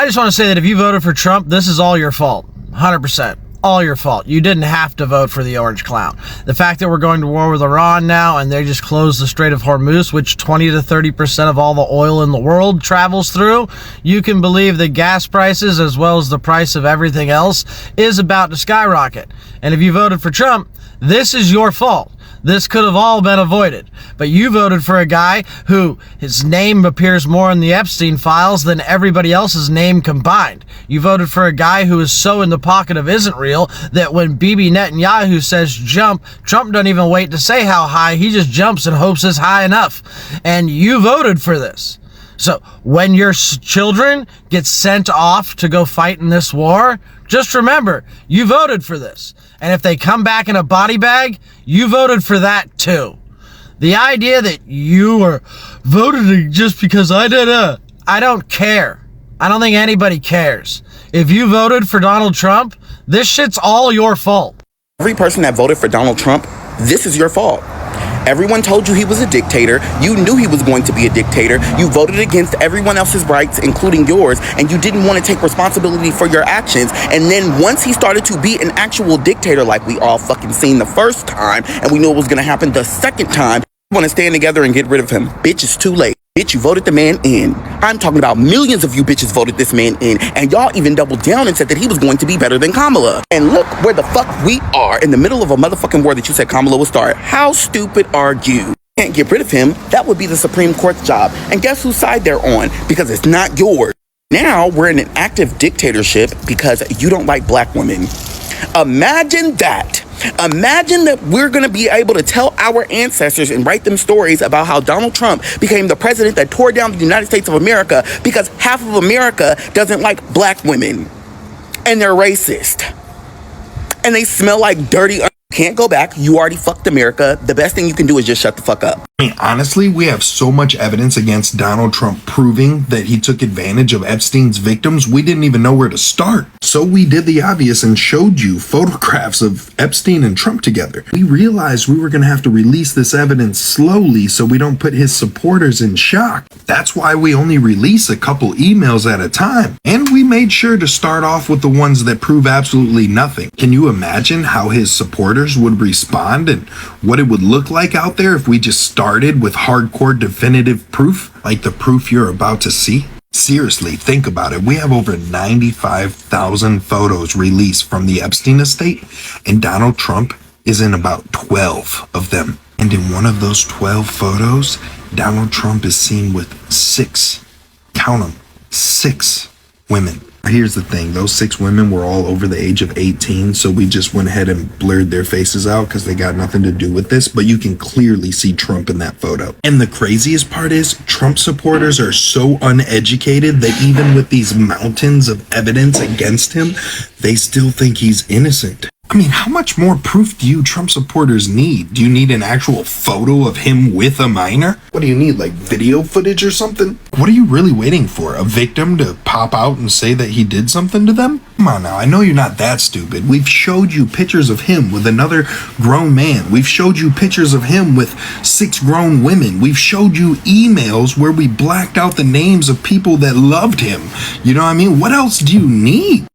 I just want to say that if you voted for Trump, this is all your fault. 100%. All your fault. You didn't have to vote for the orange clown. The fact that we're going to war with Iran now and they just closed the Strait of Hormuz, which 20 to 30% of all the oil in the world travels through, you can believe that gas prices, as well as the price of everything else, is about to skyrocket. And if you voted for Trump, this is your fault. This could have all been avoided. But you voted for a guy who his name appears more in the Epstein files than everybody else's name combined. You voted for a guy who is so in the pocket of isn't real that when Bibi Netanyahu says jump, Trump doesn't even wait to say how high. He just jumps and hopes it's high enough. And you voted for this. So when your children get sent off to go fight in this war, just remember, you voted for this. And if they come back in a body bag, you voted for that too. The idea that you were voted just because I did it, I don't care. I don't think anybody cares. If you voted for Donald Trump, this shit's all your fault. Every person that voted for Donald Trump, this is your fault. Everyone told you he was a dictator. You knew he was going to be a dictator. You voted against everyone else's rights, including yours, and you didn't want to take responsibility for your actions. And then once he started to be an actual dictator, like we all fucking seen the first time, and we knew it was going to happen the second time, you want to stand together and get rid of him. Bitch, it's too late. Bitch, you voted the man in. I'm talking about millions of you bitches voted this man in, and y'all even doubled down and said that he was going to be better than Kamala. And look where the fuck we are, in the middle of a motherfucking war that you said Kamala would start. How stupid are you? Can't get rid of him. That would be the Supreme Court's job. And guess whose side they're on? Because it's not yours. Now we're in an active dictatorship because you don't like black women. Imagine that. Imagine that we're going to be able to tell our ancestors and write them stories about how Donald Trump became the president that tore down the United States of America because half of America doesn't like black women. And they're racist. And they smell like dirty. Can't go back. You already fucked America. The best thing you can do is just shut the fuck up. I mean, honestly, we have so much evidence against Donald Trump proving that he took advantage of Epstein's victims, we didn't even know where to start. So we did the obvious and showed you photographs of Epstein and Trump together. We realized we were going to have to release this evidence slowly so we don't put his supporters in shock. That's why we only release a couple emails at a time. And we made sure to start off with the ones that prove absolutely nothing. Can you imagine how his supporters would respond and what it would look like out there if we just started with hardcore definitive proof, like the proof you're about to see? Seriously, think about it. We have over 95,000 photos released from the Epstein estate, and Donald Trump is in about 12 of them. And in one of those 12 photos, Donald Trump is seen with 6, count them, 6 women. Here's the thing, those 6 women were all over the age of 18, so we just went ahead and blurred their faces out because they got nothing to do with this, but you can clearly see Trump in that photo. And the craziest part is, Trump supporters are so uneducated that even with these mountains of evidence against him, they still think he's innocent. I mean, how much more proof do you Trump supporters need? Do you need an actual photo of him with a minor? What do you need, like video footage or something? What are you really waiting for? A victim to pop out and say that he did something to them? Come on now, I know you're not that stupid. We've showed you pictures of him with another grown man. We've showed you pictures of him with 6 grown women. We've showed you emails where we blacked out the names of people that loved him. You know what I mean? What else do you need?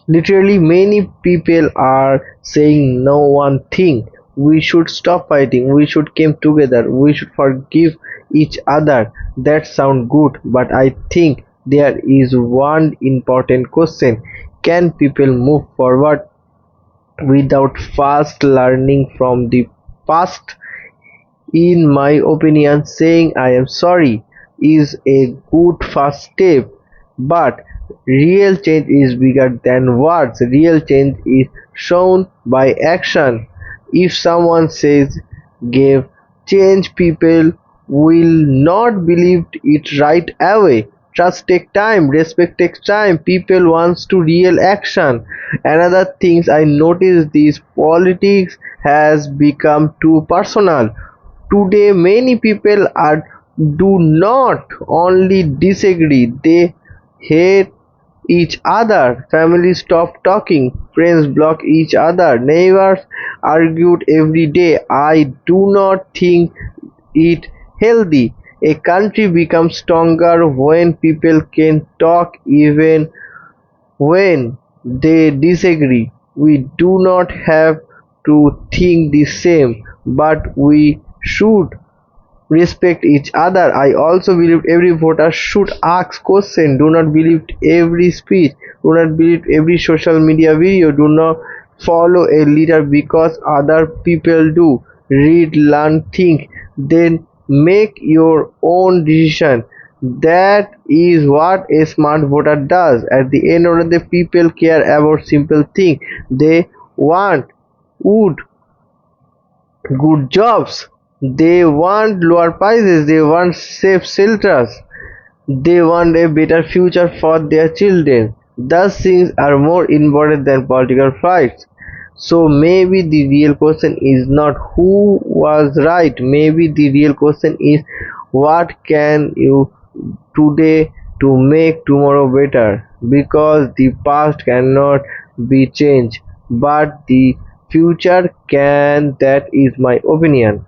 Literally, many people are saying no one thing. We should stop fighting. We should come together. We should forgive each other. That sounds good, but I think there is one important question. Can people move forward without first learning from the past? In my opinion, saying I am sorry is a good first step, but real change is bigger than words. Real change is shown by action. If someone says give change, people will not believe it right away. Trust takes time, respect takes time. People wants to real action. Another things I noticed, this politics has become too personal. Today many people do not only disagree, they hate each other. Families stop talking, friends block each other, neighbors argued every day. I do not think it healthy. A country becomes stronger when people can talk even when they disagree. We do not have to think the same, but we should respect each other. I also believe every voter should ask questions. Do not believe every speech. Do not believe every social media video. Do not follow a leader because other people do. Read, learn, think, then make your own decision. That is what a smart voter does. At the end of the day, people care about simple things. They want wood, good jobs, they want lower prices, they want safe shelters, they want a better future for their children. Those things are more important than political fights. So maybe the real question is not who was right, maybe the real question is what can you today to make tomorrow better, because the past cannot be changed but the future can. That is my opinion.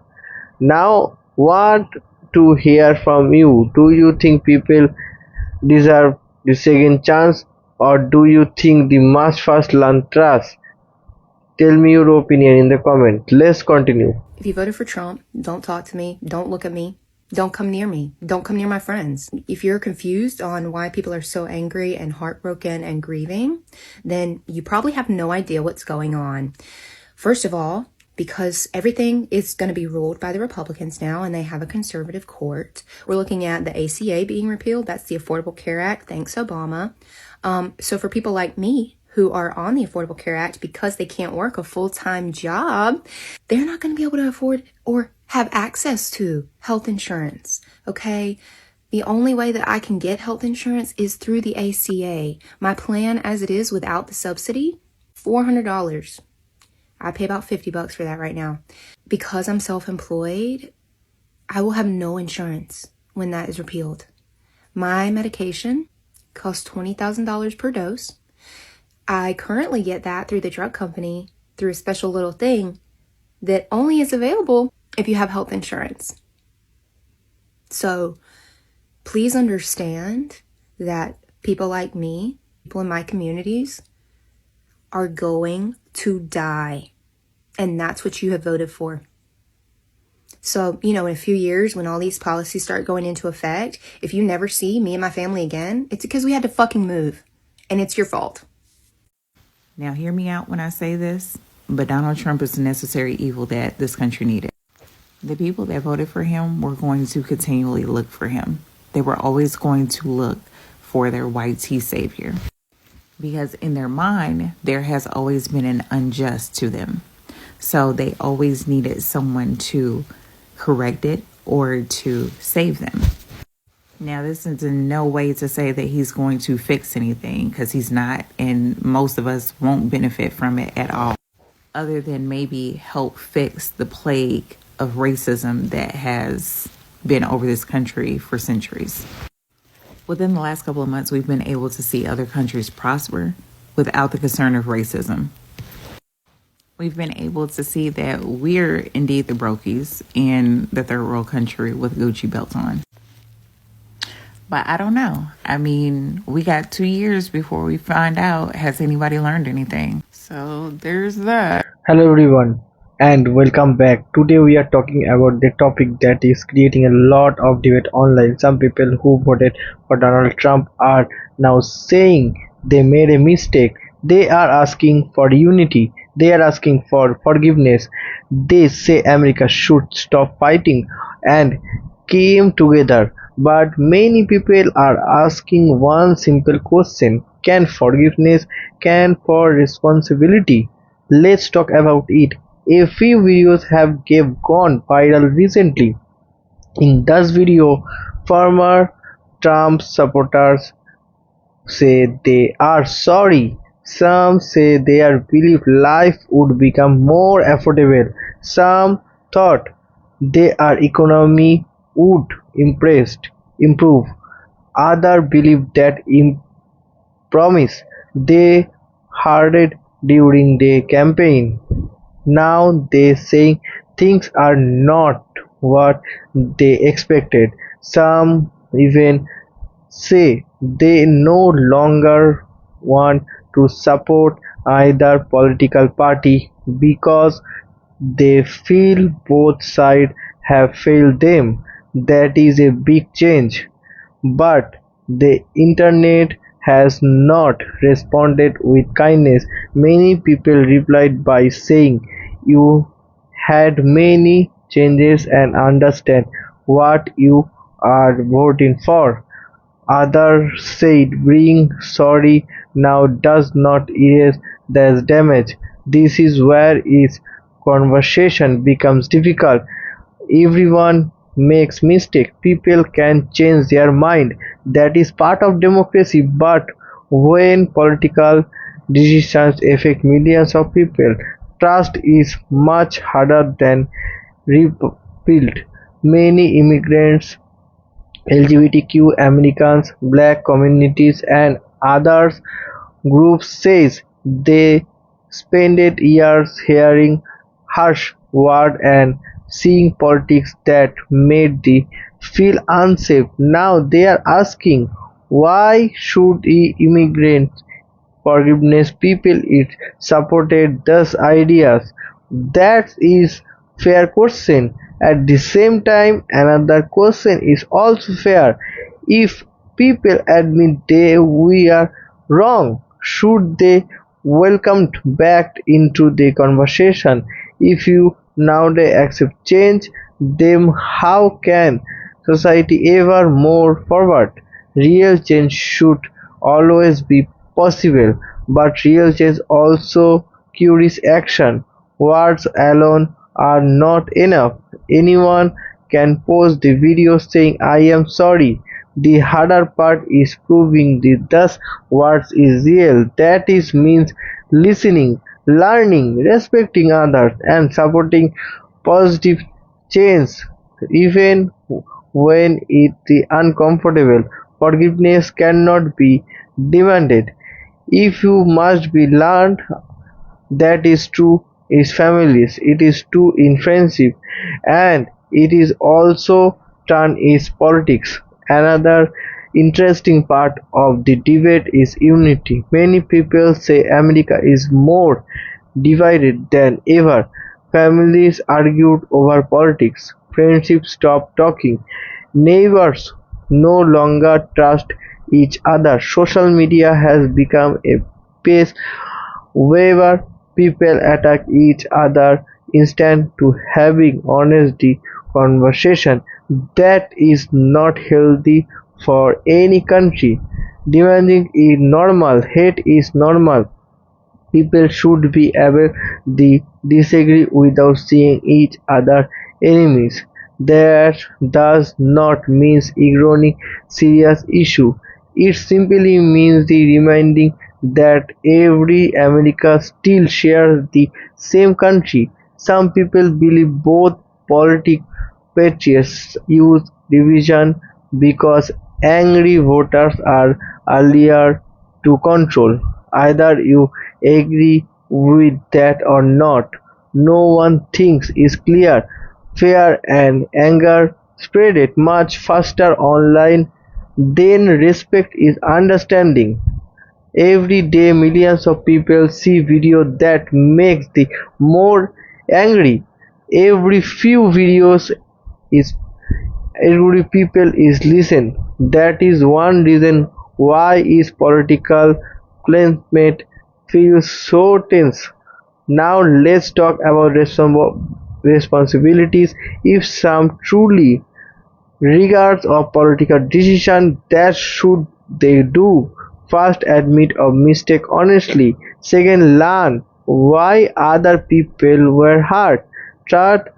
Now want to hear from you. Do you think people deserve the second chance, or do you think they must first learn trust? Tell me your opinion in the comment. Let's continue. If you voted for Trump, don't talk to me, don't look at me, don't come near me, don't come near my friends. If you're confused on why people are so angry and heartbroken and grieving, then you probably have no idea what's going on. First of all, because everything is going to be ruled by the Republicans now and they have a conservative court. We're looking at the ACA being repealed. That's the Affordable Care Act. Thanks, Obama. So for people like me who are on the Affordable Care Act, because they can't work a full-time job, they're not going to be able to afford or have access to health insurance. Okay. The only way that I can get health insurance is through the ACA. My plan as it is without the subsidy, $400. I pay about $50 for that right now. Because I'm self-employed, I will have no insurance when that is repealed. My medication costs $20,000 per dose. I currently get that through the drug company through a special little thing that only is available if you have health insurance. So please understand that people like me, people in my communities, are going to die. And that's what you have voted for. So, in a few years, when all these policies start going into effect, if you never see me and my family again, it's because we had to fucking move. And it's your fault. Now, hear me out when I say this, but Donald Trump is the necessary evil that this country needed. The people that voted for him were going to continually look for him. They were always going to look for their white tea savior. Because in their mind, there has always been an unjust to them. So they always needed someone to correct it or to save them. Now, this is in no way to say that he's going to fix anything, because he's not, and most of us won't benefit from it at all, other than maybe help fix the plague of racism that has been over this country for centuries. Within the last couple of months, we've been able to see other countries prosper without the concern of racism. We've been able to see that we're indeed the brokies in the third world country with Gucci belts on. But I don't know. I mean, we got 2 years before we find out, has anybody learned anything? So there's that. Hello everyone and welcome back. Today we are talking about the topic that is creating a lot of debate online. Some people who voted for Donald Trump are now saying they made a mistake. They are asking for unity. They are asking for forgiveness. They say America should stop fighting and came together. But many people are asking one simple question: can forgiveness, can for responsibility? Let's talk about it. A few videos have gone viral recently. In this video, former Trump supporters say they are sorry. Some say they believe life would become more affordable. Some thought their economy would improve. Others believe that promise they heard during the campaign. Now they say things are not what they expected. Some even say they no longer want to support either political party because they feel both sides have failed them. That is a big change. But the internet has not responded with kindness. Many people replied by saying, "You had many changes and understand what you are voting for." Others said being sorry now does not erase the damage. This is where its conversation becomes difficult. Everyone makes mistakes. People can change their mind. That is part of democracy. But when political decisions affect millions of people, trust is much harder than rebuilt. Many immigrants, LGBTQ Americans, Black communities and others groups says they spent years hearing harsh words and seeing politics that made them feel unsafe. Now they are asking, why should immigrants forgiveness people it supported those ideas? That is fair question. At the same time, another question is also fair. If people admit they we are wrong, should they welcomed back into the conversation? If you nowadays accept change, then how can society ever move forward? Real change should always be possible, but real change also requires action. Words alone are not enough. Anyone can post the video saying I am sorry. The harder part is proving that those words is real. That is means listening, learning, respecting others and supporting positive change even when it is uncomfortable. Forgiveness cannot be demanded. If you must be learned, that is true in families, it is true in friendship, and it is also done in politics. Another interesting part of the debate is unity. Many people say America is more divided than ever. Families argued over politics, friendships stopped talking, neighbors no longer trust each other. Social media has become a place where people attack each other instead to having honest conversation. That is not healthy for any country. Demanding is normal, hate is normal. People should be able to disagree without seeing each other enemies. That does not mean ignoring serious issues. It simply means the reminding that every America still shares the same country. Some people believe both political patriots use division because angry voters are easier to control. Either you agree with that or not. No one thinks is clear. Fear and anger spread it much faster online than respect is understanding. Every day millions of people see video that makes them more angry. Every few videos is every people is listen. That is one reason why is political climate feels so tense. Now let's talk about responsibilities. If some truly regards of political decision, that should they do? First, admit a mistake honestly. Second, learn why other people were hurt. Third,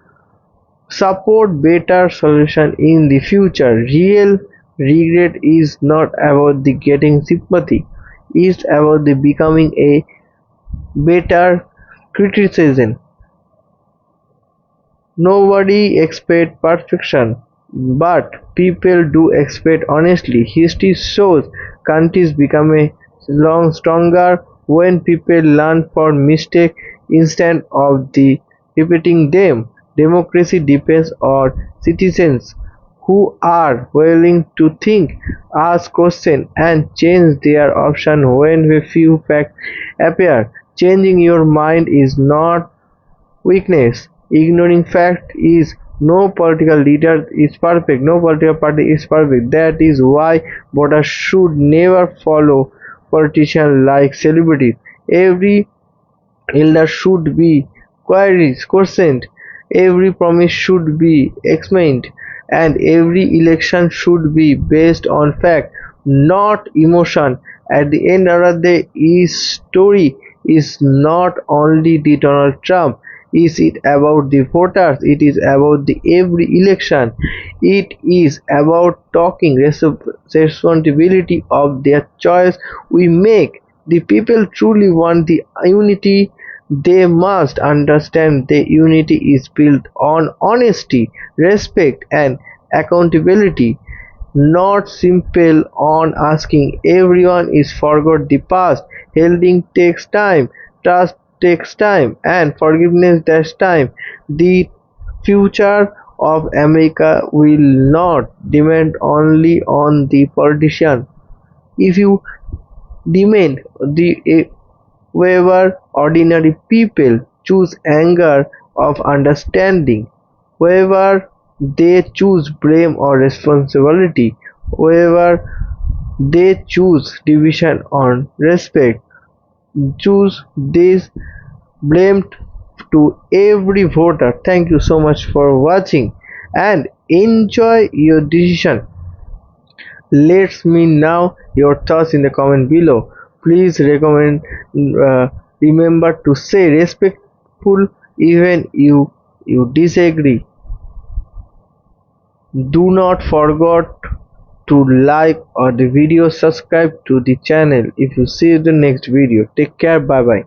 support better solution in the future. Real regret is not about the getting sympathy. It's about the becoming a better criticism. Nobody expects perfection, but people do expect honesty. History shows countries become a long stronger when people learn from mistakes instead of the repeating them. Democracy depends on citizens who are willing to think, ask questions, and change their option when a few facts appear. Changing your mind is not weakness. Ignoring fact is no political leader is perfect, no political party is perfect. That is why voters should never follow politicians like celebrities. Every elder should be questioned, every promise should be examined, and every election should be based on fact, not emotion. At the end of the day, his story is not only the Donald Trump. Is it about the voters? It is about the every election. It is about talking responsibility of their choice we make. The people truly want the unity. They must understand the unity is built on honesty, respect, and accountability, not simple on asking everyone is forgot the past. Healing takes time, trust takes time, and forgiveness takes time. The future of America will not depend only on the politician. If you demand the wherever ordinary people choose anger of understanding, wherever they choose blame or responsibility, wherever they choose division on respect, choose this blame to every voter. Thank you so much for watching and enjoy your decision. Let me know your thoughts in the comment below. Please remember to say respectful even you disagree. Do not forget to like or the video, subscribe to the channel. If you see the next video, take care, bye bye.